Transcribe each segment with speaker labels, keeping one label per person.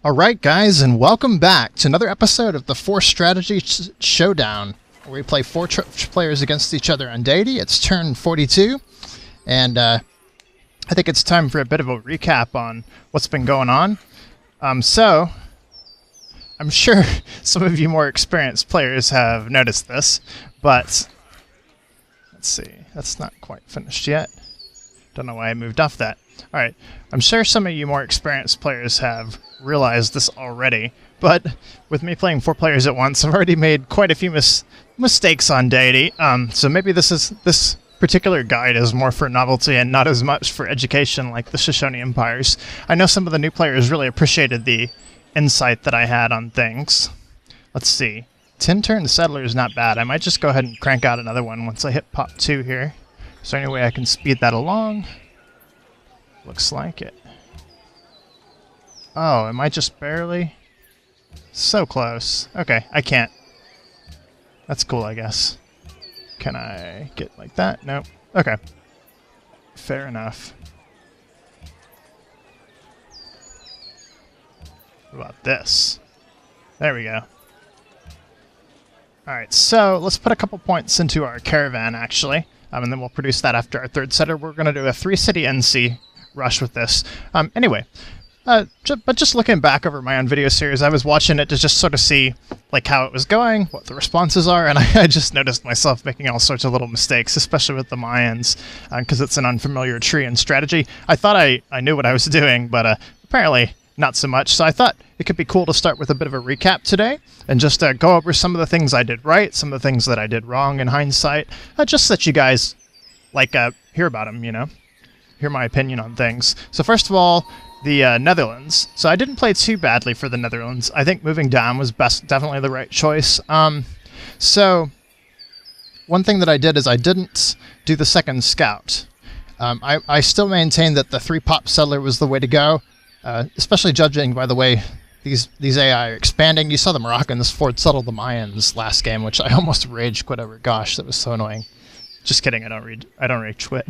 Speaker 1: Alright guys, and welcome back to another episode of the Force Strategy Showdown, where we play four players against each other on Deity. It's turn 42, and I think it's time for a bit of a recap on what's been going on. So, I'm sure some of you more experienced players have noticed this, but let's see, that's not quite finished yet. Don't know why I moved off that. Alright, I'm sure some of you more experienced players have realized this already, but with me playing four players at once, I've already made quite a few mistakes on Deity, so maybe this particular guide is more for novelty and not as much for education like the Shoshone Empires. I know some of the new players really appreciated the insight that I had on things. Let's see. 10-turn settler is not bad. I might just go ahead and crank out another one once I hit pop 2 here. Is there any way I can speed that along? Looks like it. Oh, am I just barely? So close. Okay, I can't. That's cool, I guess. Can I get like that? Nope. Okay. Fair enough. What about this? There we go. Alright, so let's put a couple points into our caravan, actually. And then we'll produce that after our third setter. We're going to do a 3-city NC rush with this. Anyway, but just looking back over my own video series, I was watching it to just sort of see like how it was going, what the responses are, and I just noticed myself making all sorts of little mistakes, especially with the Mayans, because it's an unfamiliar tree and strategy. I thought I knew what I was doing, but apparently not so much. So I thought it could be cool to start with a bit of a recap today and just go over some of the things I did right, some of the things that I did wrong in hindsight, just so that you guys like hear about them, you know, hear my opinion on things. So first of all, the Netherlands. So I didn't play too badly for the Netherlands. I think moving down was definitely the right choice. So one thing that I did is I didn't do the second scout. I still maintain that the 3-pop settler was the way to go. Especially judging by the way these AI are expanding. You saw the Moroccans forward settle the Mayans last game, which I almost rage quit over. Gosh, that was so annoying. Just kidding. I don't rage quit.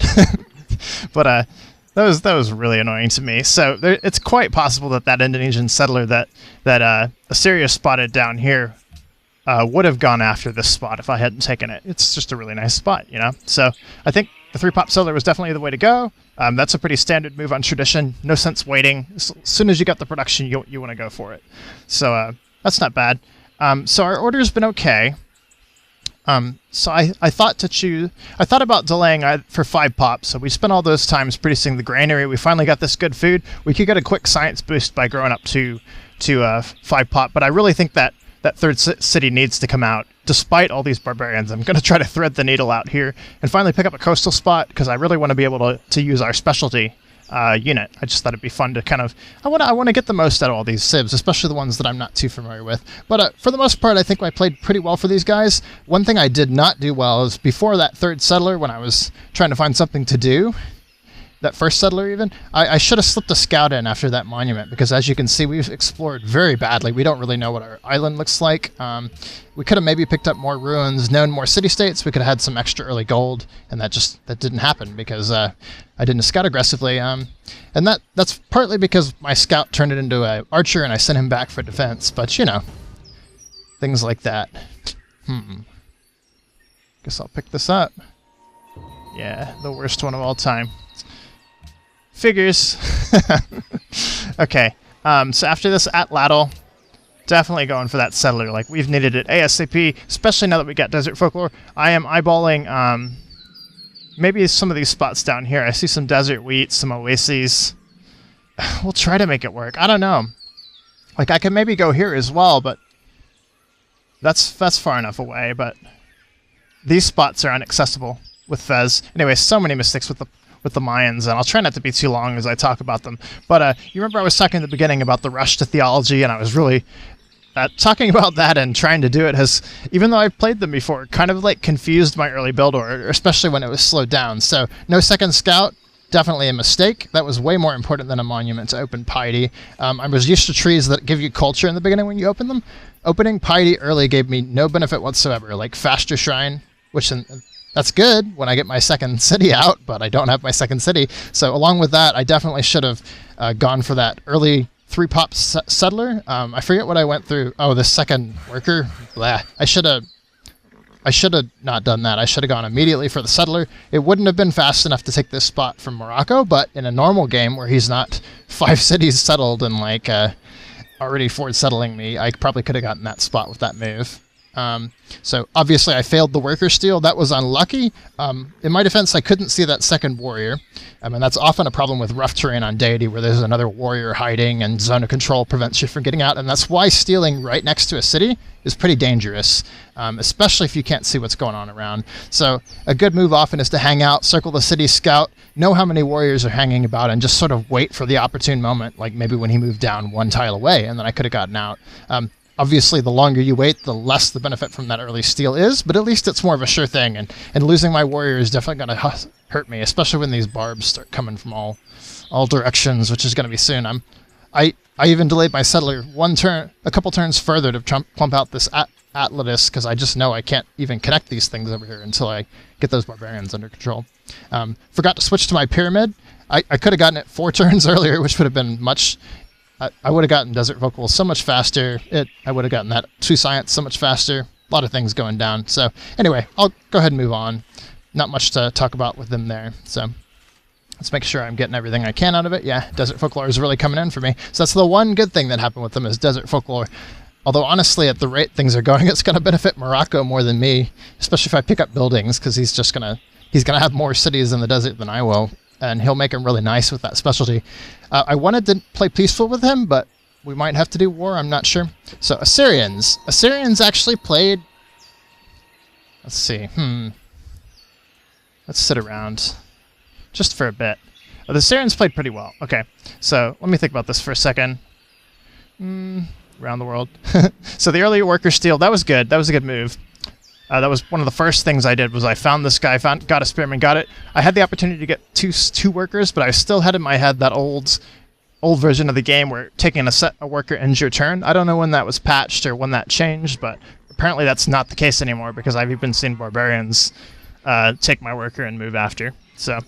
Speaker 1: But that was really annoying to me. So it's quite possible that Indonesian settler that Assyria spotted down here would have gone after this spot if I hadn't taken it. It's just a really nice spot, you know. So I think the 3-pop settler was definitely the way to go. That's a pretty standard move on tradition. No sense waiting. As soon as you got the production, you want to go for it. So that's not bad. So our order's been okay. So I thought about delaying for 5 pops. So we spent all those times producing the granary. We finally got this good food. We could get a quick science boost by growing up to 5 pop. But I really think that third city needs to come out. Despite all these barbarians, I'm going to try to thread the needle out here and finally pick up a coastal spot because I really want to be able to use our specialty unit. I just thought it'd be fun to kind of... I want to get the most out of all these civs, especially the ones that I'm not too familiar with. But for the most part, I think I played pretty well for these guys. One thing I did not do well is before that third settler, when I was trying to find something to do, that first settler even, I should have slipped a scout in after that monument, because as you can see, we've explored very badly. We don't really know what our island looks like. We could have maybe picked up more ruins, known more city-states. We could have had some extra early gold, and that didn't happen because I didn't scout aggressively. And that's partly because my scout turned it into an archer, and I sent him back for defense. But, you know, things like that. Guess I'll pick this up. Yeah, the worst one of all time. Figures. Okay, so after this at Lattle, definitely going for that settler. Like, we've needed it ASAP, especially now that we got desert folklore. I am eyeballing maybe some of these spots down here. I see some desert wheat, some oases. We'll try to make it work. I don't know. Like, I can maybe go here as well, but that's far enough away. But these spots are inaccessible with Fez. Anyway, so many mistakes with the Mayans, and I'll try not to be too long as I talk about them. But you remember I was talking at the beginning about the rush to theology, and I was really talking about that and trying to do it has, even though I've played them before, kind of like confused my early build order, especially when it was slowed down. So no second scout, definitely a mistake. That was way more important than a monument to open Piety. I was used to trees that give you culture in the beginning when you open them. Opening Piety early gave me no benefit whatsoever, like faster shrine, which that's good when I get my second city out, but I don't have my second city. So along with that, I definitely should have gone for that early 3 pop settler. I forget what I went through. Oh, the second worker. Blah. I should have not done that. I should have gone immediately for the settler. It wouldn't have been fast enough to take this spot from Morocco, but in a normal game where he's not 5 cities settled and like already forward settling me, I probably could have gotten that spot with that move. So obviously I failed the worker steal. That was unlucky. In my defense, I couldn't see that second warrior. I mean, that's often a problem with rough terrain on Deity where there's another warrior hiding and zone of control prevents you from getting out. And that's why stealing right next to a city is pretty dangerous, especially if you can't see what's going on around. So a good move often is to hang out, circle the city, scout, know how many warriors are hanging about, and just sort of wait for the opportune moment, like maybe when he moved down 1 tile away, and then I could have gotten out. Obviously, the longer you wait, the less the benefit from that early steal is, but at least it's more of a sure thing, and losing my warrior is definitely going to hurt me, especially when these barbs start coming from all directions, which is going to be soon. I even delayed my settler a couple turns further to plump out this Atlantis, because I just know I can't even connect these things over here until I get those barbarians under control. Forgot to switch to my pyramid. I could have gotten it 4 turns earlier, which would have been much... I would have gotten Desert Vocal so much faster. I would have gotten that 2 science so much faster. A lot of things going down. So anyway, I'll go ahead and move on. Not much to talk about with them there. So let's make sure I'm getting everything I can out of it. Yeah, Desert Folklore is really coming in for me. So that's the one good thing that happened with them is Desert Folklore. Although honestly, at the rate things are going, it's going to benefit Morocco more than me, especially if I pick up buildings, because he's gonna have more cities in the desert than I will. And he'll make him really nice with that specialty. I wanted to play peaceful with him, but we might have to do war, I'm not sure. So Assyrians. Assyrians actually played... Let's see. Let's sit around just for a bit. The Assyrians played pretty well. Okay, so let me think about this for a second. Around the world. So the early worker steal, that was good. That was a good move. That was one of the first things I did was I found this guy, got a spearman, got it. I had the opportunity to get two workers, but I still had in my head that old version of the game where taking a worker ends your turn. I don't know when that was patched or when that changed, but apparently that's not the case anymore because I've even seen barbarians take my worker and move after. So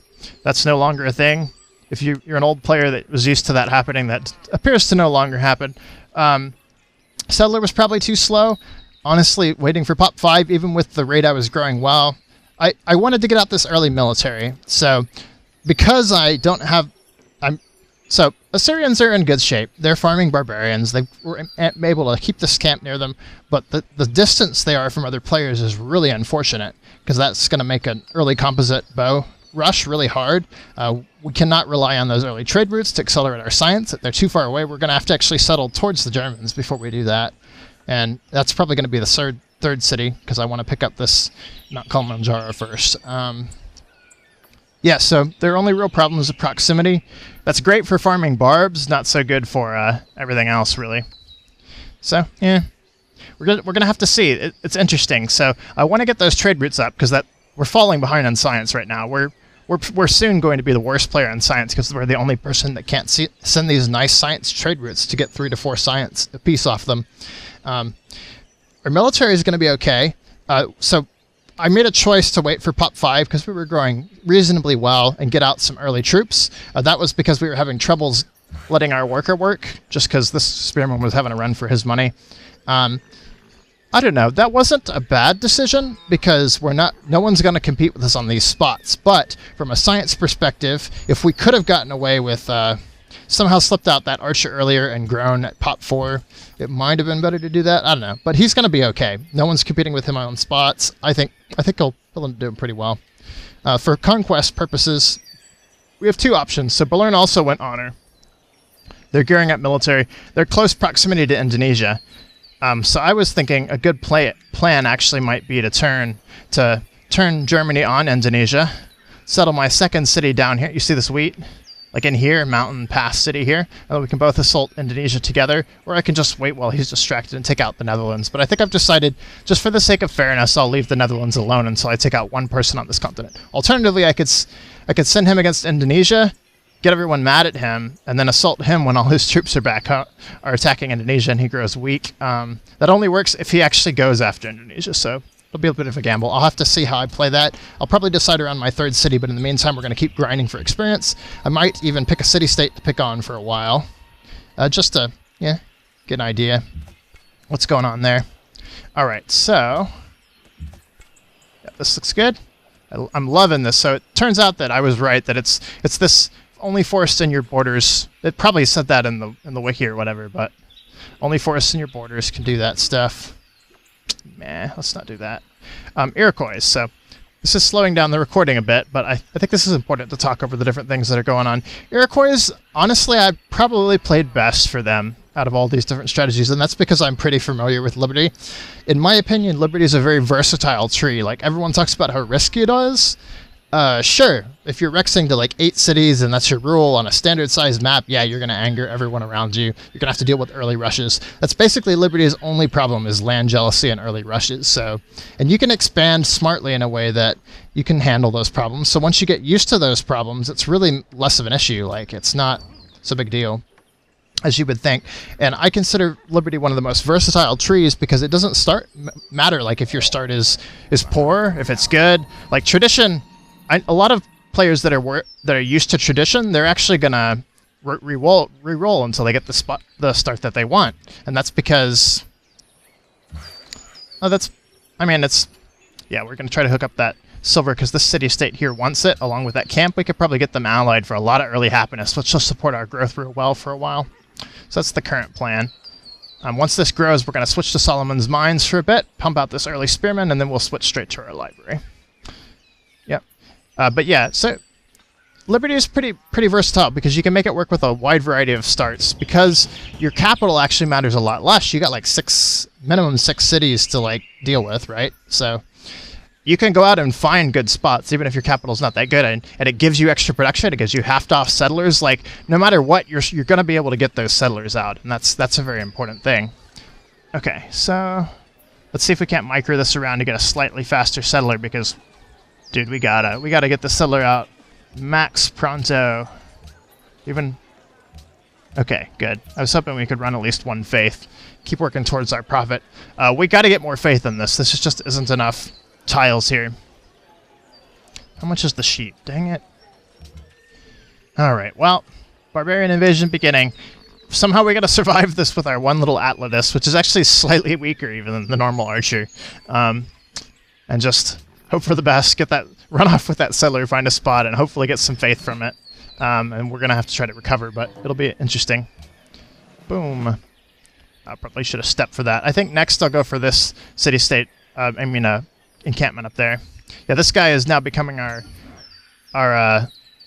Speaker 1: that's no longer a thing. If you're an old player that was used to that happening, that appears to no longer happen. Settler was probably too slow. Honestly, waiting for Pop 5, even with the rate I was growing well, I wanted to get out this early military. So, because I don't have... So, Assyrians are in good shape. They're farming barbarians. They were able to keep this camp near them, but the distance they are from other players is really unfortunate, because that's going to make an early composite bow rush really hard. We cannot rely on those early trade routes to accelerate our science. If they're too far away, we're going to have to actually settle towards the Germans before we do that. And that's probably going to be the third city, because I want to pick up this Mount Kilimanjaro first. Yeah, so their only real problem is the proximity. That's great for farming barbs, not so good for everything else, really. So, yeah, we're gonna have to see. It's interesting. So I want to get those trade routes up, because we're falling behind on science right now. We're soon going to be the worst player in science, because we're the only person that can't send these nice science trade routes to get 3 to 4 science a piece off them. Our military is going to be okay. So I made a choice to wait for Pop 5 because we were growing reasonably well and get out some early troops. That was because we were having troubles letting our worker work, just because this spearman was having a run for his money. I don't know. That wasn't a bad decision because no one's going to compete with us on these spots. But from a science perspective, if we could have gotten away with somehow slipped out that archer earlier and grown at Pop 4, it might have been better to do that. I don't know. But he's going to be okay. No one's competing with him on do I think he'll do pretty well. For conquest purposes, we have 2 options. So Bellern also went honor. They're gearing up military. They're close proximity to Indonesia. So I was thinking a good plan actually might be to turn Germany on Indonesia, settle my second city down here. You see this wheat? Like in here, Mountain Pass City here, and then we can both assault Indonesia together, or I can just wait while he's distracted and take out the Netherlands. But I think I've decided, just for the sake of fairness, I'll leave the Netherlands alone until I take out one person on this continent. Alternatively, I could send him against Indonesia, get everyone mad at him, and then assault him when all his troops are attacking Indonesia and he grows weak. That only works if he actually goes after Indonesia, so it'll be a bit of a gamble. I'll have to see how I play that. I'll probably decide around my 3rd city, but in the meantime, we're going to keep grinding for experience. I might even pick a city-state to pick on for a while. just to get an idea what's going on there. All right, so this looks good. I'm loving this. So it turns out that I was right, that it's this only forests in your borders. It probably said that in the wiki or whatever, but only forests in your borders can do that stuff. Let's not do that. Iroquois. So this is slowing down the recording a bit, but I think this is important to talk over the different things that are going on. Iroquois, honestly, I probably played best for them out of all these different strategies, and that's because I'm pretty familiar with Liberty. In my opinion, Liberty is a very versatile tree. Like, everyone talks about how risky it is. Sure, if you're rexing to like 8 cities and that's your rule on a standard sized map, yeah, you're going to anger everyone around you. You're going to have to deal with early rushes. That's basically Liberty's only problem, is land jealousy and early rushes. So, and you can expand smartly in a way that you can handle those problems. So once you get used to those problems, it's really less of an issue. Like, it's not so big deal as you would think. And I consider Liberty one of the most versatile trees because it doesn't matter like if your start is poor, if it's good. Like tradition, a lot of players that are used to tradition, they're actually gonna re-roll until they get the start that they want, and that's because we're gonna try to hook up that silver because this city-state here wants it. Along with that camp, we could probably get them allied for a lot of early happiness, which will support our growth real well for a while. So that's the current plan. Once this grows, we're going to switch to Solomon's Mines for a bit, pump out this early spearman, and then we'll switch straight to our library. Yep. But yeah, so Liberty is pretty versatile because you can make it work with a wide variety of starts. Because your capital actually matters a lot less. You got like minimum 6 cities to like deal with, right? So you can go out and find good spots, even if your capital's not that good, and it gives you extra production. It gives you half-off settlers. Like, no matter what, you're going to be able to get those settlers out, and that's a very important thing. Okay, so let's see if we can't micro this around to get a slightly faster settler, because, dude, we gotta get the settler out max pronto. Okay, good. I was hoping we could run at least 1 faith. Keep working towards our profit. We gotta get more faith in this. This just isn't enough tiles here. How much is the sheep? Dang it. Alright, well, barbarian invasion beginning. Somehow we gotta survive this with our one little Atlantis, which is actually slightly weaker even than the normal archer. And just hope for the best, run off with that settler, find a spot, and hopefully get some faith from it. And we're gonna have to try to recover, but it'll be interesting. Boom. I probably should have stepped for that. I think next I'll go for this city-state, encampment up there. Yeah, this guy is now becoming our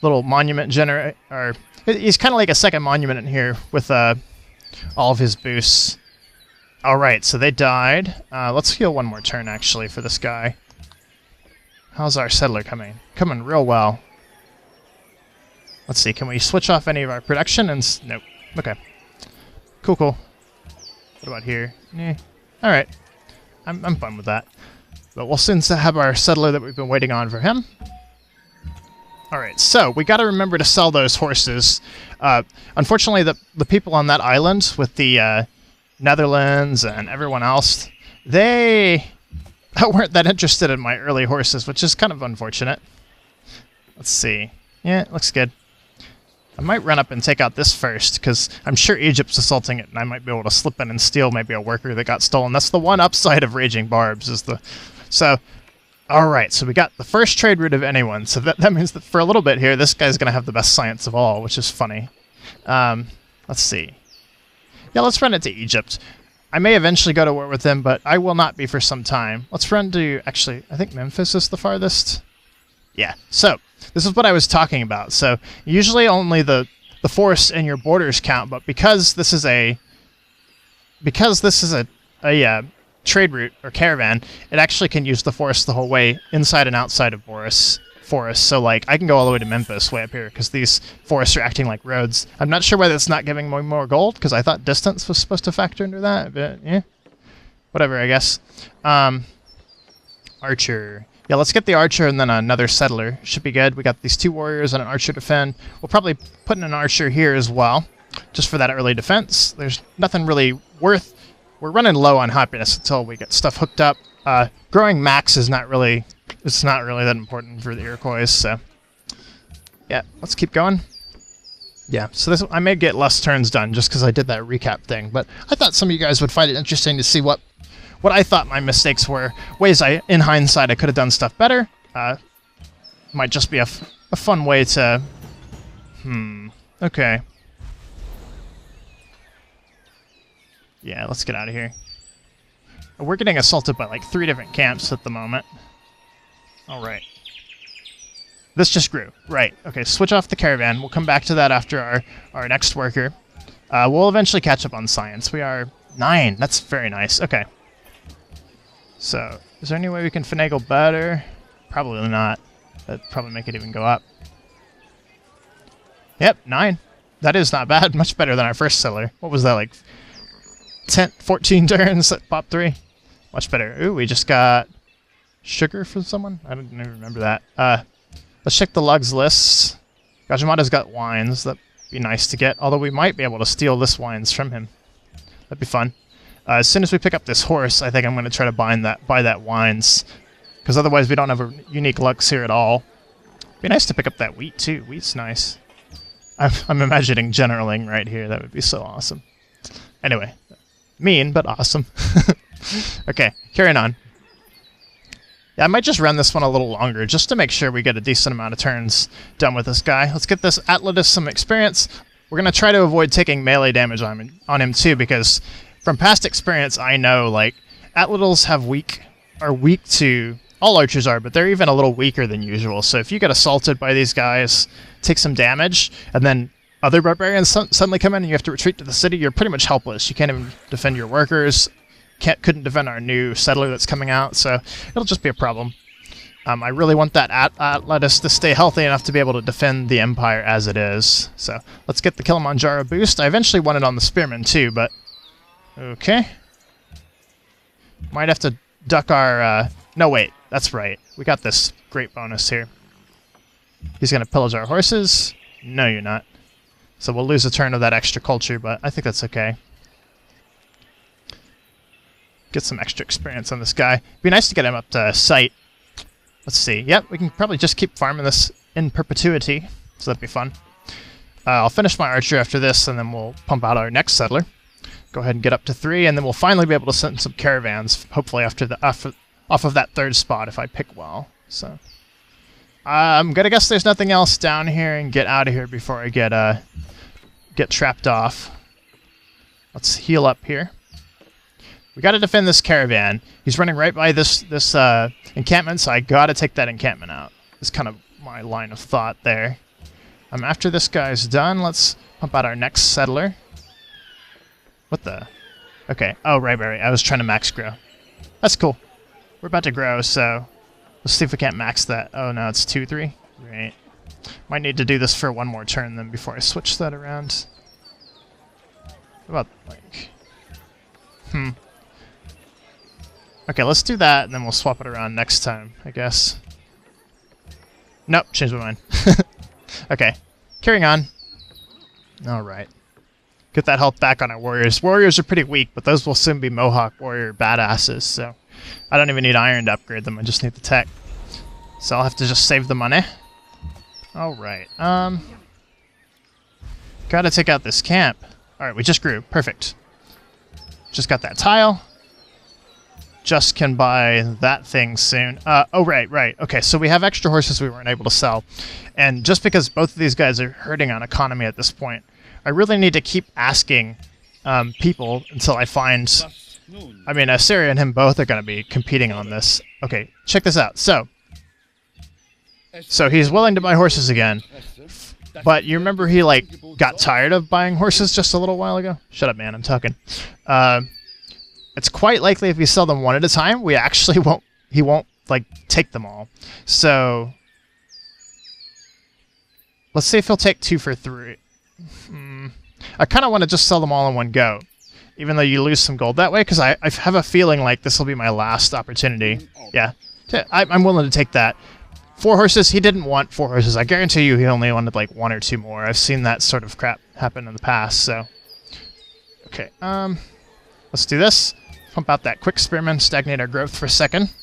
Speaker 1: little monument generator. He's kind of like a second monument in here with all of his boosts. All right, so they died. Let's heal 1 more turn actually for this guy. How's our settler coming? Coming real well. Let's see. Can we switch off any of our production? Nope. Okay. Cool. What about here? All right. I'm fine with that. But we'll soon have our settler that we've been waiting on for him. Alright, so we got to remember to sell those horses. Unfortunately, the people on that island with the Netherlands and everyone else, they weren't that interested in my early horses, which is kind of unfortunate. Let's see. Yeah, it looks good. I might run up and take out this first, because I'm sure Egypt's assaulting it, and I might be able to slip in and steal maybe a worker that got stolen. That's the one upside of Raging Barbs, is the... So, alright, so we got the first trade route of anyone, so that means that for a little bit here, this guy's going to have the best science of all, which is funny. Let's see. Yeah, let's run it to Egypt. I may eventually go to war with them, but I will not be for some time. Let's run to, actually, I think Memphis is the farthest. Yeah, so, this is what I was talking about. So, usually only the forests in your borders count, but because this is a trade route or caravan, it actually can use the forest the whole way inside and outside of forests. So like I can go all the way to Memphis way up here because these forests are acting like roads. I'm not sure why that's not giving me more gold because I thought distance was supposed to factor into that, but yeah, whatever, I guess. Archer. Yeah, let's get the archer and then another settler. Should be good. We got these 2 warriors and an archer to defend. We'll probably put in an archer here as well, just for that early defense. There's nothing really worth. We're running low on happiness until we get stuff hooked up. Growing max is not really that important for the Iroquois, so yeah, let's keep going. Yeah, so this I may get less turns done just because I did that recap thing, but I thought some of you guys would find it interesting to see what I thought my mistakes were, ways in hindsight I could have done stuff better. Might just be a fun way to... Okay. Yeah, let's get out of here. We're getting assaulted by like 3 different camps at the moment. Alright. This just grew. Right. Okay, switch off the caravan. We'll come back to that after our next worker. We'll eventually catch up on science. We are 9. That's very nice. Okay. So, is there any way we can finagle better? Probably not. That'd probably make it even go up. Yep, 9. That is not bad. Much better than our first settler. What was that, like 14 turns at pop 3? Much better. Ooh, we just got sugar from someone? I don't even remember that. Let's check the lugs lists. Gajimada's got wines. That'd be nice to get. Although we might be able to steal this wines from him. That'd be fun. As soon as we pick up this horse, I think I'm going to try to buy that wines. Because otherwise we don't have a unique lux here at all. Be nice to pick up that wheat too. Wheat's nice. I'm imagining generaling right here. That would be so awesome. Anyway. Mean, but awesome. Okay, carrying on. Yeah, I might just run this one a little longer, just to make sure we get a decent amount of turns done with this guy. Let's get this Atlatus some experience. We're going to try to avoid taking melee damage on him too, because from past experience, I know, like, Atlatals are weak to... All archers are, but they're even a little weaker than usual. So if you get assaulted by these guys, take some damage, and then other barbarians suddenly come in and you have to retreat to the city, you're pretty much helpless. You can't even defend your workers. Couldn't defend our new settler that's coming out, so it'll just be a problem. I really want that Atlatus to stay healthy enough to be able to defend the Empire as it is. So let's get the Kilimanjaro boost. I eventually want it on the Spearman too, but... Okay. Might have to duck our... No, wait. That's right. We got this great bonus here. He's going to pillage our horses. No, you're not. So we'll lose a turn of that extra culture, but I think that's okay. Get some extra experience on this guy. Be nice to get him up to sight. Let's see. Yep, we can probably just keep farming this in perpetuity, so that'd be fun. I'll finish my archer after this, and then we'll pump out our next settler. Go ahead and get up to 3, and then we'll finally be able to send some caravans, hopefully after the off of that 3rd spot if I pick well. So I'm gonna guess there's nothing else down here and get out of here before I get trapped off. Let's heal up here. We got to defend this caravan. He's running right by this encampment, so I got to take that encampment out. It's kind of my line of thought there. After this guy's done, let's pump out our next settler. What the? Okay. Oh, right. I was trying to max grow. That's cool. We're about to grow, so let's see if we can't max that. Oh, no, it's 2-3. Right. Might need to do this for one more turn then before I switch that around. What about, like... Okay, let's do that, and then we'll swap it around next time, I guess. Nope, changed my mind. Okay, carrying on. Alright. Get that health back on our warriors. Warriors are pretty weak, but those will soon be Mohawk warrior badasses, so... I don't even need iron to upgrade them, I just need the tech. So I'll have to just save the money. Alright, gotta take out this camp. Alright, we just grew. Perfect. Just got that tile. Just can buy that thing soon. Oh, right. Okay, so we have extra horses we weren't able to sell. And just because both of these guys are hurting on economy at this point, I really need to keep asking people until I find... I mean, Assyria and him both are going to be competing on this. Okay, check this out. So he's willing to buy horses again. But you remember he, like, got tired of buying horses just a little while ago? Shut up, man, I'm talking. It's quite likely if we sell them one at a time, we actually he won't, like, take them all. So, let's see if he'll take 2 for 3. I kind of want to just sell them all in one go, even though you lose some gold that way, because I have a feeling like this will be my last opportunity. Yeah, I'm willing to take that. 4 horses, he didn't want 4 horses. I guarantee you he only wanted, like, 1 or 2 more. I've seen that sort of crap happen in the past, so. Okay, let's do this. Pump out that quick spearman, stagnate our growth for a second.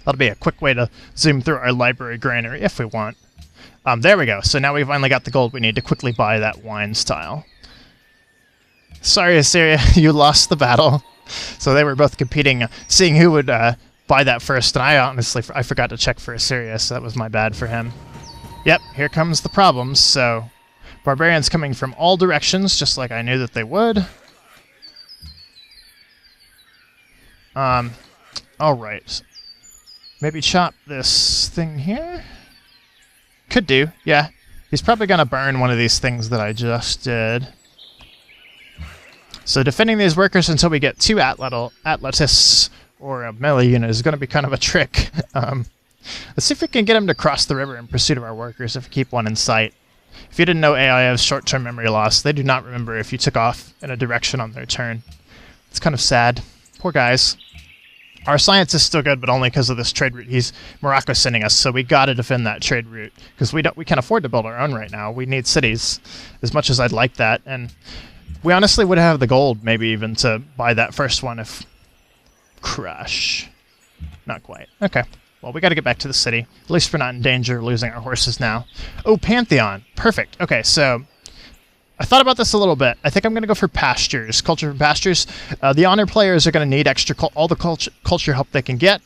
Speaker 1: That'll be a quick way to zoom through our library granary if we want. There we go. So now we finally got the gold we need to quickly buy that wines tile. Sorry, Assyria, you lost the battle. So they were both competing, seeing who would buy that first, and I honestly I forgot to check for Assyria, so that was my bad for him. Yep, here comes the problems. So barbarians coming from all directions, just like I knew that they would. Alright. Maybe chop this thing here? Could do, yeah. He's probably going to burn one of these things that I just did. So defending these workers until we get 2 Atlantis or a melee unit is going to be kind of a trick. Let's see if we can get him to cross the river in pursuit of our workers if we keep one in sight. If you didn't know, AI has short-term memory loss. They do not remember if you took off in a direction on their turn. It's kind of sad. Poor guys. Our science is still good, but only because of this trade route Morocco's sending us, so we gotta defend that trade route, because we can't afford to build our own right now. We need cities, as much as I'd like that, and we honestly would have the gold, maybe even, to buy that first one if... Crush. Not quite. Okay. Well, we gotta get back to the city. At least we're not in danger of losing our horses now. Oh, Pantheon. Perfect. Okay, so... I thought about this a little bit. I think I'm going to go for pastures. Culture from pastures. The honor players are going to need all the culture help they can get.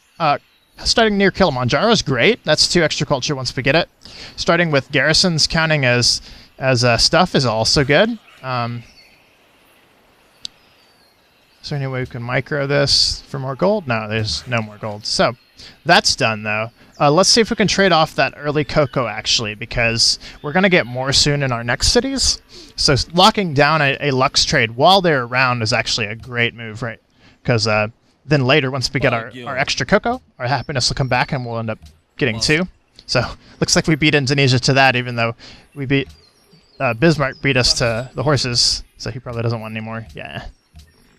Speaker 1: Starting near Kilimanjaro is great. That's 2 extra culture once we get it. Starting with garrisons counting as stuff is also good. Is there any way we can micro this for more gold? No, there's no more gold. So that's done, though. Let's see if we can trade off that early cocoa, actually, because we're going to get more soon in our next cities. So locking down a Lux trade while they're around is actually a great move, right? Because then later, once we get our extra cocoa, our happiness will come back and we'll end up getting 2. So looks like we beat Indonesia to that, even though we beat... Bismarck beat us to the horses, so he probably doesn't want any more. Yeah.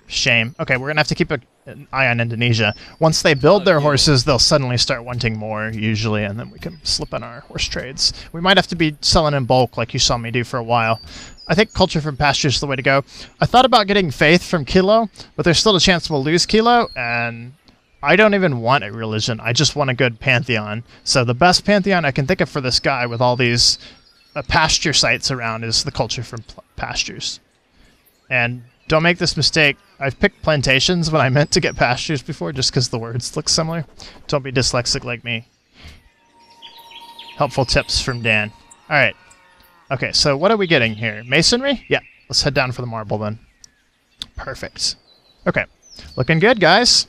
Speaker 1: Shame. Okay, we're going to have to keep an eye on Indonesia. Once they build their horses, they'll suddenly start wanting more, usually, and then we can slip on our horse trades. We might have to be selling in bulk, like you saw me do for a while. I think culture from pasture is the way to go. I thought about getting faith from Kilo, but there's still a chance we'll lose Kilo, and I don't even want a religion. I just want a good pantheon. So the best pantheon I can think of for this guy with all these pasture sites around is the culture from pastures. And don't make this mistake. I've picked plantations when I meant to get pastures before just because the words look similar. Don't be dyslexic like me. Helpful tips from Dan. Alright. Okay, so what are we getting here? Masonry? Yeah. Let's head down for the marble then. Perfect. Okay. Looking good, guys.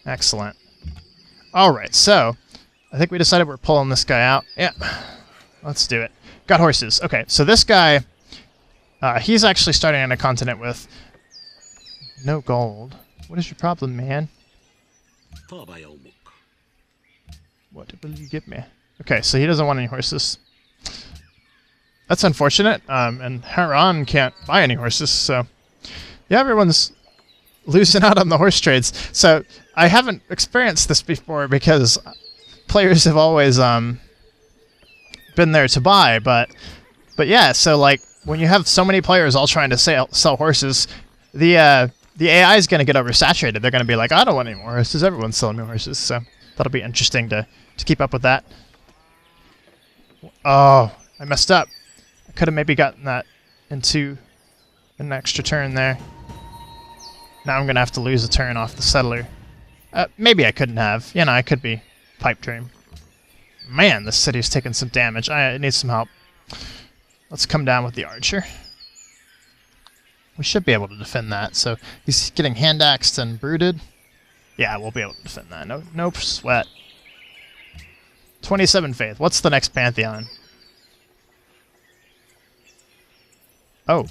Speaker 1: Excellent. Alright, so I think we decided we're pulling this guy out. Yeah. Let's do it. Got horses. Okay, so this guy... he's actually starting on a continent with no gold. What is your problem, man? What will you give me? Okay, so he doesn't want any horses. That's unfortunate. And Haran can't buy any horses, so... Yeah, everyone's losing out on the horse trades. So, I haven't experienced this before because players have always been there to buy, but yeah, so like... When you have so many players all trying to sell horses, the AI is going to get oversaturated. They're going to be like, I don't want any more horses. Everyone's selling me horses. So that'll be interesting to keep up with that. Oh, I messed up. I could have maybe gotten that into an extra turn there. Now I'm going to have to lose a turn off the settler. Maybe I couldn't have. You know, I could be pipe dream. Man, this city's taking some damage. I need some help. Let's come down with the archer. We should be able to defend that. So he's getting hand-axed and brooded. Yeah, we'll be able to defend that. No sweat. 27 faith. What's the next pantheon? Oh.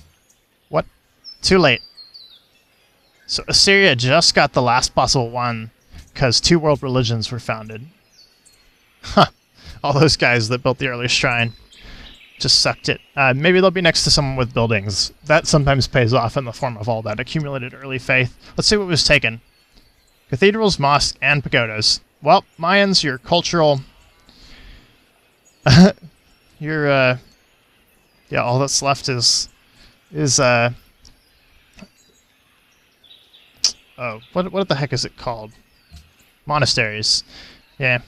Speaker 1: What? Too late. So Assyria just got the last possible one because 2 world religions were founded. Huh. All those guys that built the early shrine. Just sucked it. Maybe they'll be next to someone with buildings. That sometimes pays off in the form of all that accumulated early faith. Let's see what was taken. Cathedrals, mosques, and pagodas. Well, Mayans, your cultural... yeah, all that's left is oh, what the heck is it called? Monasteries. Yeah.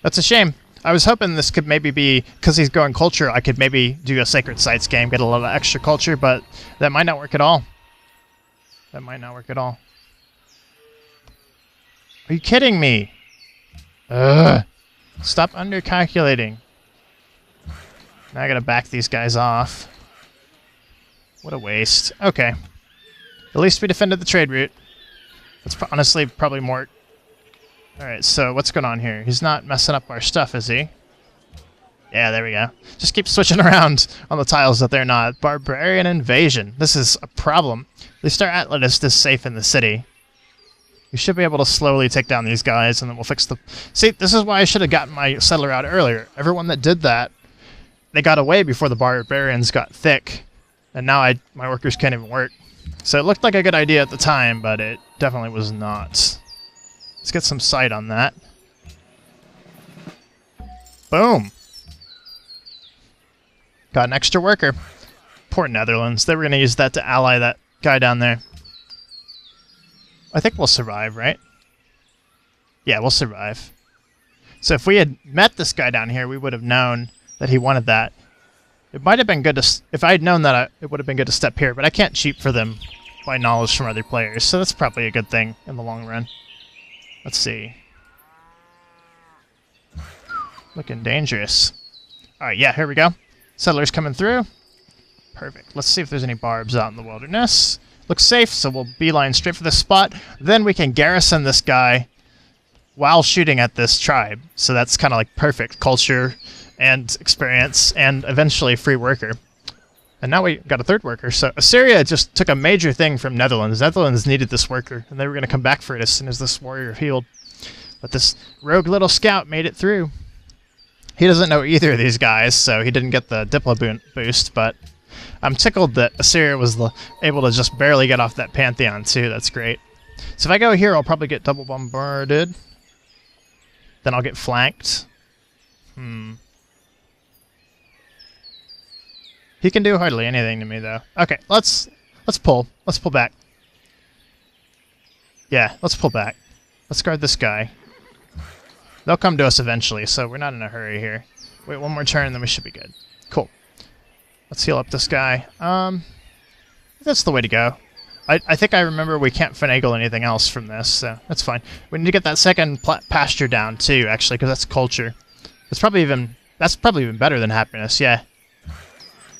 Speaker 1: That's a shame. I was hoping this could maybe be, because he's going culture, I could maybe do a Sacred Sites game, get a little extra culture, but that might not work at all. That might not work at all. Are you kidding me? Ugh. Stop undercalculating. Now I gotta back these guys off. What a waste. Okay. At least we defended the trade route. That's honestly probably more... Alright, so what's going on here? He's not messing up our stuff, is he? Yeah, there we go. Just keep switching around on the tiles that they're not. Barbarian invasion. This is a problem. At least our Atlantis is safe in the city. We should be able to slowly take down these guys, and then we'll fix the... See, this is why I should have gotten my settler out earlier. Everyone that did that, they got away before the barbarians got thick. And now my workers can't even work. So it looked like a good idea at the time, but it definitely was not. Let's get some sight on that. Boom! Got an extra worker. Poor Netherlands. They were going to use that to ally that guy down there. I think we'll survive, right? Yeah, we'll survive. So if we had met this guy down here, we would have known that he wanted that. It might have been good to... If I had known that, it would have been good to step here, but I can't cheat for them by knowledge from other players, so that's probably a good thing in the long run. Let's see. Looking dangerous. Alright, yeah, here we go. Settlers coming through. Perfect. Let's see if there's any barbs out in the wilderness. Looks safe, so we'll beeline straight for this spot. Then we can garrison this guy while shooting at this tribe. So that's kind of like perfect culture and experience and eventually free worker. And now we got a third worker. So Assyria just took a major thing from Netherlands. Netherlands needed this worker, and they were going to come back for it as soon as this warrior healed. But this rogue little scout made it through. He doesn't know either of these guys, so he didn't get the Diplo boost, but I'm tickled that Assyria was able to just barely get off that Pantheon, too. That's great. So if I go here, I'll probably get double bombarded. Then I'll get flanked. He can do hardly anything to me, though. Okay, let's pull. Let's pull back. Yeah, let's pull back. Let's guard this guy. They'll come to us eventually, so we're not in a hurry here. Wait one more turn, then we should be good. Cool. Let's heal up this guy. That's the way to go. I think I remember we can't finagle anything else from this, so that's fine. We need to get that second pasture down, too, actually, because that's culture. That's probably even better than happiness, yeah.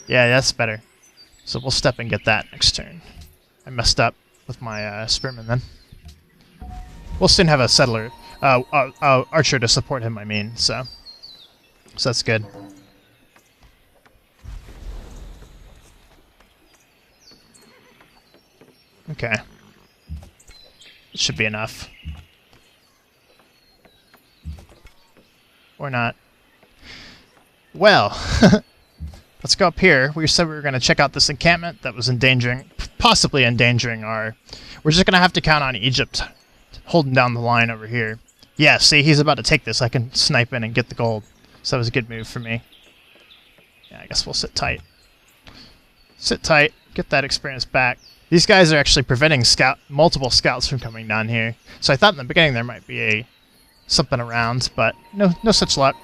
Speaker 1: Yeah, that's better. So we'll step and get that next turn. I messed up with my spearman then. We'll soon have a settler, archer to support him, I mean, so that's good. Okay. It should be enough. Or not. Well, let's go up here. We said we were going to check out this encampment that was possibly endangering our... We're just going to have to count on Egypt holding down the line over here. Yeah, see, he's about to take this. I can snipe in and get the gold. So that was a good move for me. Yeah, I guess we'll sit tight. Sit tight. Get that experience back. These guys are actually preventing multiple scouts from coming down here. So I thought in the beginning there might be something around, but no such luck.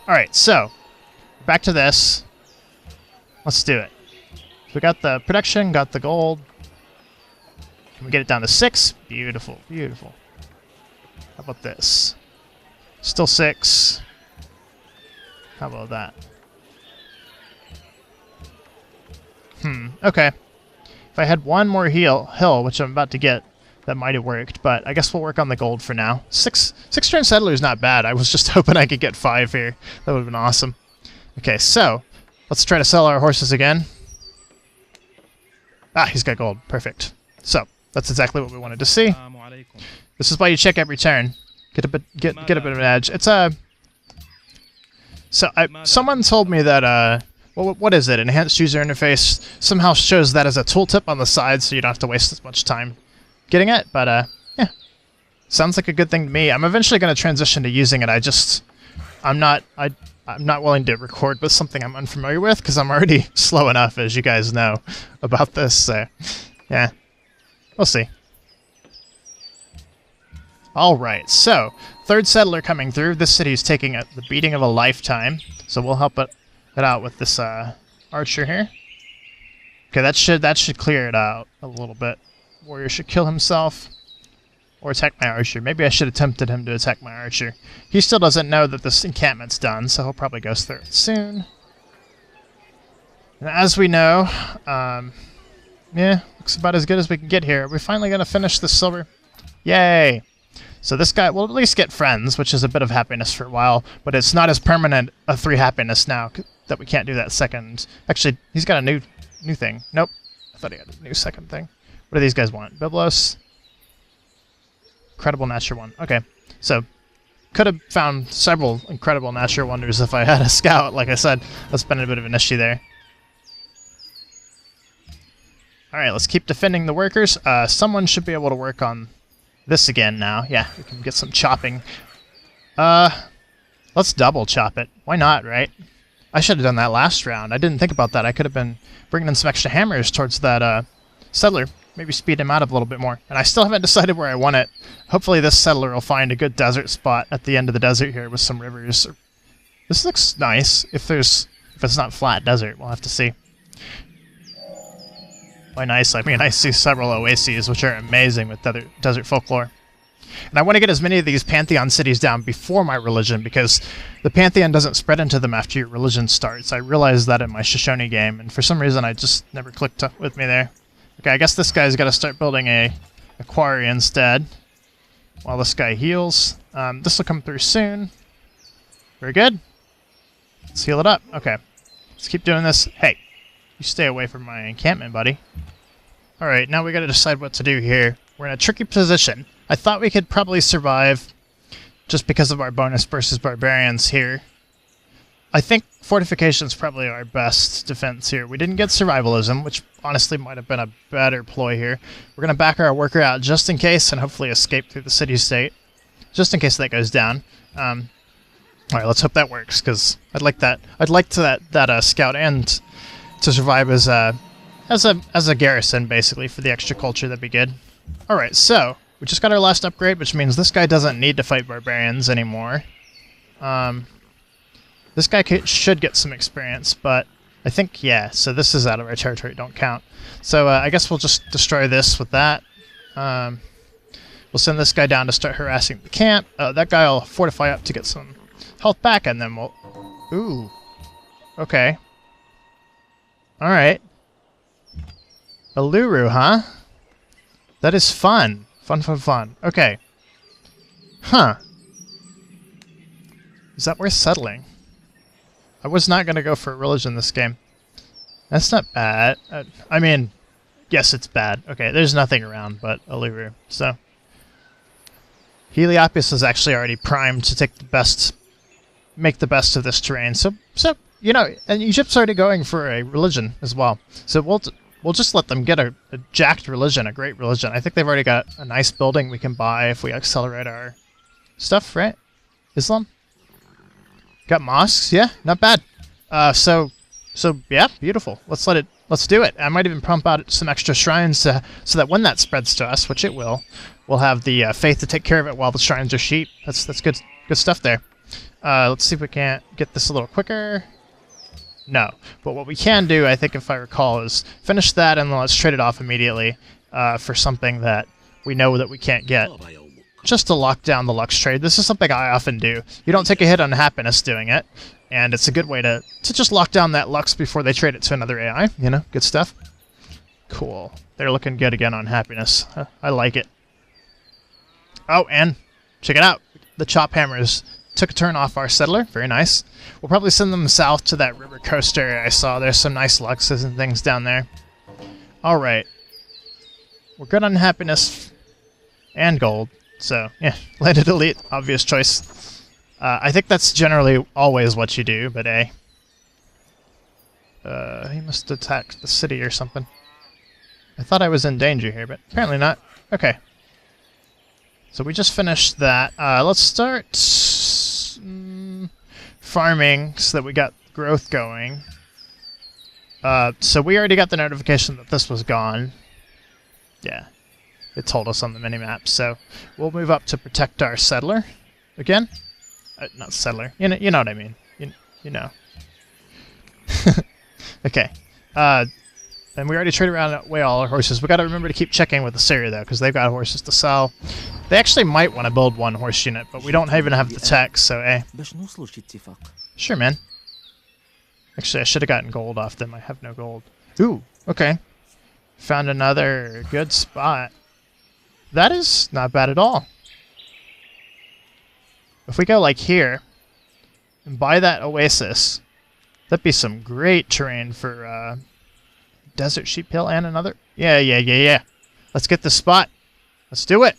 Speaker 1: Alright, so back to this. Let's do it. We got the production, got the gold. Can we get it down to 6? Beautiful, beautiful. How about this? Still 6. How about that? Okay. If I had one more hill, which I'm about to get, that might have worked, but I guess we'll work on the gold for now. 6-turn settler is not bad. I was just hoping I could get 5 here. That would have been awesome. Okay, so let's try to sell our horses again. Ah, he's got gold. Perfect. So that's exactly what we wanted to see. This is why you check every turn. Get a bit of an edge. It's someone told me that what is it? Enhanced user interface somehow shows that as a tooltip on the side, so you don't have to waste as much time getting it. But yeah, sounds like a good thing to me. I'm eventually going to transition to using it. I'm not willing to record with something I'm unfamiliar with because I'm already slow enough, as you guys know, about this. So yeah, we'll see. Alright, so, third settler coming through. This city is taking the beating of a lifetime, so we'll help it out with this archer here. Okay, that should clear it out a little bit. Warrior should kill himself, or attack my archer. Maybe I should have tempted him to attack my archer. He still doesn't know that this encampment's done, so he'll probably go through it soon. And as we know, yeah, looks about as good as we can get here. We're finally going to finish this silver. Yay! So this guy will at least get friends, which is a bit of happiness for a while, but it's not as permanent a 3 happiness now that we can't do that second. Actually, he's got a new thing. Nope. I thought he had a new second thing. What do these guys want? Biblos? Incredible Natural One. Okay. So, could have found several incredible natural wonders if I had a scout, like I said. That's been a bit of an issue there. Alright, let's keep defending the workers. Someone should be able to work on this again now. Yeah, we can get some chopping. Let's double chop it. Why not, right? I should have done that last round. I didn't think about that. I could have been bringing in some extra hammers towards that settler. Maybe speed him out a little bit more. And I still haven't decided where I want it. Hopefully this settler will find a good desert spot at the end of the desert here with some rivers. This looks nice. If it's not flat desert, we'll have to see. By nice, I mean I see several oases, which are amazing with desert folklore. And I want to get as many of these Pantheon cities down before my religion, because the Pantheon doesn't spread into them after your religion starts. I realized that in my Shoshone game, and for some reason I just never clicked up with me there. Okay, I guess this guy's got to start building a quarry instead, while this guy heals. This will come through soon. Very good. Let's heal it up. Okay, let's keep doing this. Hey, you stay away from my encampment, buddy. Alright, now we gotta decide what to do here. We're in a tricky position. I thought we could probably survive just because of our bonus versus barbarians here. I think fortification's probably our best defense here. We didn't get survivalism, which honestly might have been a better ploy here. We're gonna back our worker out just in case and hopefully escape through the city-state. Just in case that goes down. Alright, let's hope that works, because I'd like that. I'd like that scout and to survive as a garrison, basically, for the extra culture. That'd be good. Alright, so we just got our last upgrade, which means this guy doesn't need to fight barbarians anymore. This guy should get some experience, but I think, yeah, so this is out of our territory, don't count. So I guess we'll just destroy this with that. We'll send this guy down to start harassing the camp. That guy will fortify up to get some health back, and then we'll... Ooh. Okay. Alright. Uluru, huh? That is fun. Fun. Okay. Huh. Is that worth settling? I was not going to go for a religion this game. That's not bad. I mean, yes, it's bad. Okay, there's nothing around but Uluru, so... Heliopolis is actually already primed to make the best of this terrain. So you know, and Egypt's already going for a religion as well. So we'll just let them get a jacked religion, a great religion. I think they've already got a nice building we can buy if we accelerate our stuff, right? Islam? Got mosques, yeah, not bad. So yeah, beautiful. Let's do it. I might even pump out some extra shrines so that when that spreads to us, which it will, we'll have the faith to take care of it while the shrines are sheep. That's good stuff there. Let's see if we can't get this a little quicker. No, but what we can do, I think if I recall, is finish that and then let's trade it off immediately for something that we know that we can't get. Just to lock down the Lux trade. This is something I often do. You don't take a hit on happiness doing it, and it's a good way to just lock down that Lux before they trade it to another AI. You know, good stuff. Cool. They're looking good again on happiness. I like it. Oh, and check it out. The chop hammers took a turn off our settler. Very nice. We'll probably send them south to that river coast area I saw. There's some nice Luxes and things down there. Alright. We're good on happiness and gold. So, yeah, landed elite, obvious choice. I think that's generally always what you do, but he must attack the city or something. I thought I was in danger here, but apparently not. Okay. So we just finished that. Let's start farming so that we got growth going. So we already got the notification that this was gone. Yeah. it told us on the minimap. So we'll move up to protect our settler again. Not settler. You know what I mean. You know. Okay. And we already traded away all our horses. We got to remember to keep checking with Assyria though, because they've got horses to sell. They actually might want to build one horse unit, but we don't even have the tech, so Sure, man. Actually, I should have gotten gold off them. I have no gold. Ooh, okay. Found another good spot. That is not bad at all. If we go like here and buy that oasis, that'd be some great terrain for desert sheep hill and another. Yeah. Let's get this spot. Let's do it.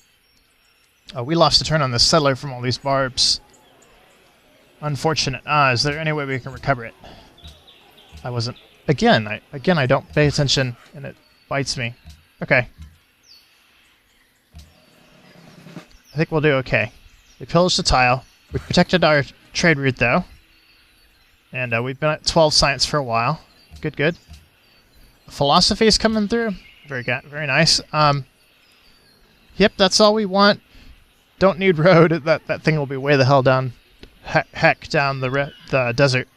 Speaker 1: Oh, we lost a turn on this settler from all these barbs. Unfortunate. Is there any way we can recover it? I wasn't. Again, I don't pay attention and it bites me. Okay. I think we'll do okay. We pillaged the tile. We protected our trade route though. And we've been at 12 science for a while. Good. Philosophy is coming through. Very nice. Yep, that's all we want. Don't need road. That thing will be way the hell down. Heck, down the desert.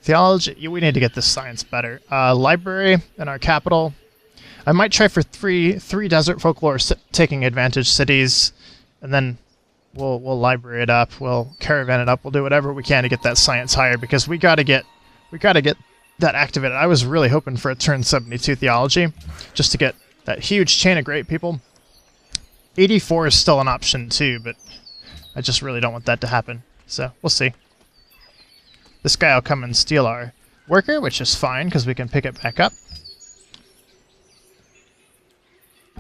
Speaker 1: Theology. We need to get this science better. Library in our capital. I might try for three desert folklore taking advantage cities, and then we'll library it up. We'll caravan it up. We'll do whatever we can to get that science higher because we gotta get that activated. I was really hoping for a turn 72 theology, just to get that huge chain of great people. 84 is still an option too, but I just really don't want that to happen. So we'll see. This guy will come and steal our worker, which is fine because we can pick it back up.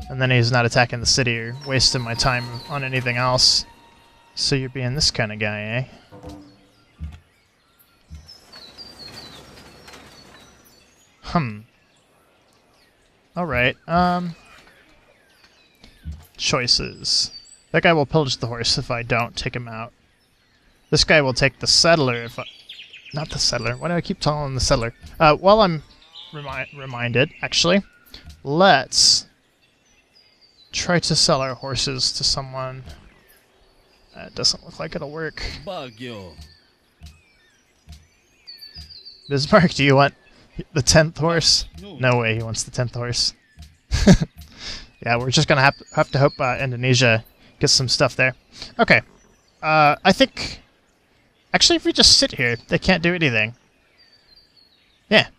Speaker 1: And then he's not attacking the city or wasting my time on anything else. So you're being this kind of guy, eh? Alright, choices. That guy will pillage the horse if I don't take him out. This guy will take the settler if I... Not the settler. Why do I keep calling him the settler? While I'm reminded, actually, let's try to sell our horses to someone. That doesn't look like it'll work. Bismarck, do you want the 10th horse? No way he wants the 10th horse. Yeah, we're just gonna have to hope Indonesia gets some stuff there. Okay. I think... Actually, if we just sit here, they can't do anything. Yeah.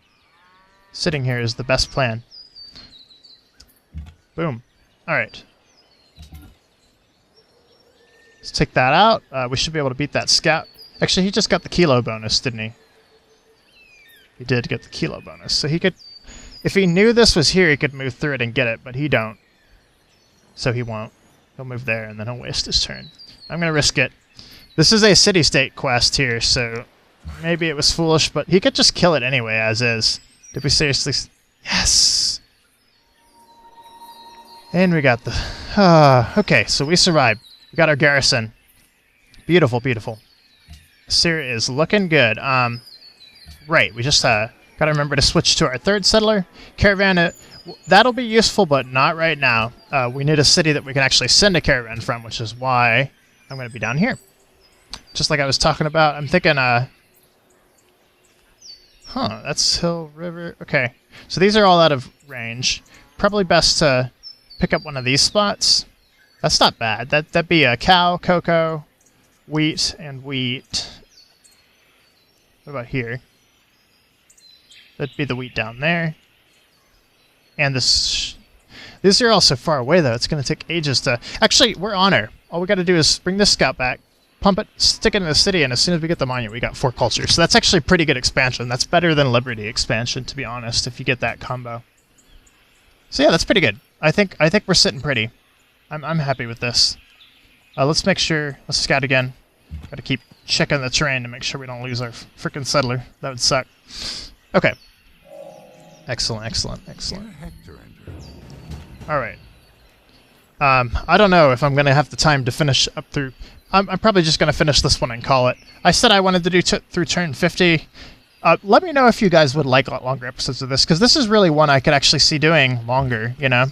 Speaker 1: Sitting here is the best plan. Boom. Alright. Let's take that out. We should be able to beat that scout. Actually, he just got the kilo bonus, didn't he? He did get the kilo bonus. So he could... If he knew this was here, he could move through it and get it, but he don't. So he won't. He'll move there, and then he'll waste his turn. I'm going to risk it. This is a city-state quest here, so maybe it was foolish, but he could just kill it anyway, as is. Did we seriously... Yes! And we got the... okay, so we survived. We got our garrison. Beautiful, beautiful. Assyria is looking good. Right, we just got to remember to switch to our third settler. Caravan, that'll be useful, but not right now. We need a city that we can actually send a caravan from, which is why I'm going to be down here. Just like I was talking about, I'm thinking, that's Hill River. Okay, so these are all out of range. Probably best to pick up one of these spots. That's not bad. That'd be a cow, cocoa, wheat, and wheat. What about here? That'd be the wheat down there. And this... These are all so far away, though. It's going to take ages to... Actually, we're on her. All we got to do is bring this scout back, pump it, stick it in the city, and as soon as we get the monument, we got 4 cultures. So that's actually pretty good expansion. That's better than Liberty expansion, to be honest, if you get that combo. So yeah, that's pretty good. I think we're sitting pretty. I'm happy with this. Let's make sure... Let's scout again. Got to keep checking the terrain to make sure we don't lose our freaking settler. That would suck. Okay. Excellent, excellent, excellent. Alright. I don't know if I'm going to have the time to finish up through... I'm probably just going to finish this one and call it. I said I wanted to do through turn 50. Let me know if you guys would like longer episodes of this, because this is really one I could actually see doing longer, you know?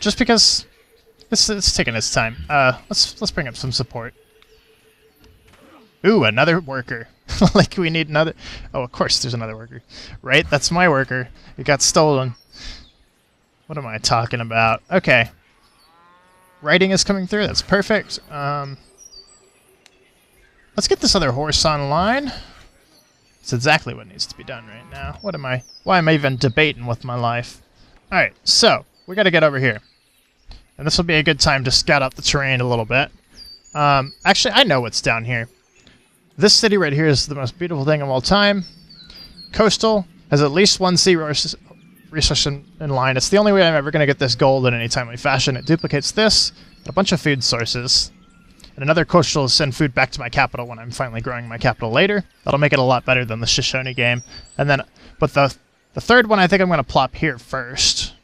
Speaker 1: just because it's taking its time. Let's bring up some support. Ooh, another worker. Like we need another. Oh, of course, there's another worker. Right, that's my worker. It got stolen. What am I talking about? Okay. Writing is coming through. That's perfect. Let's get this other horse online. It's exactly what needs to be done right now. Why am I even debating with my life? Alright, so, we gotta get over here. And this will be a good time to scout out the terrain a little bit. Actually, I know what's down here. This city right here is the most beautiful thing of all time. Coastal, has at least one sea resource in line. It's the only way I'm ever gonna get this gold in any timely fashion. It duplicates this, a bunch of food sources. And another coastal will send food back to my capital when I'm finally growing my capital later. That'll make it a lot better than the Shoshone game. And then, but the third one I think I'm going to plop here first.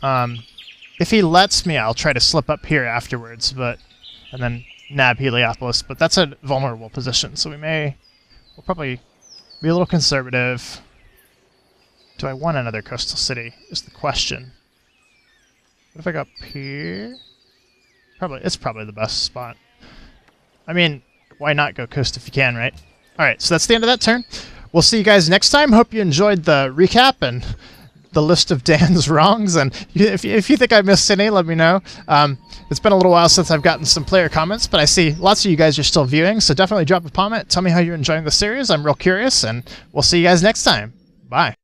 Speaker 1: If he lets me, I'll try to slip up here afterwards, and then nab Heliopolis. But that's a vulnerable position, so we'll probably be a little conservative. Do I want another coastal city? Is the question. What if I go up here? It's probably the best spot. I mean, why not go coast if you can, right? Alright, so that's the end of that turn. We'll see you guys next time. Hope you enjoyed the recap and the list of Dan's wrongs. And if you think I missed any, let me know. It's been a little while since I've gotten some player comments, but I see lots of you guys are still viewing, so definitely drop a comment. Tell me how you're enjoying the series. I'm real curious, and we'll see you guys next time. Bye.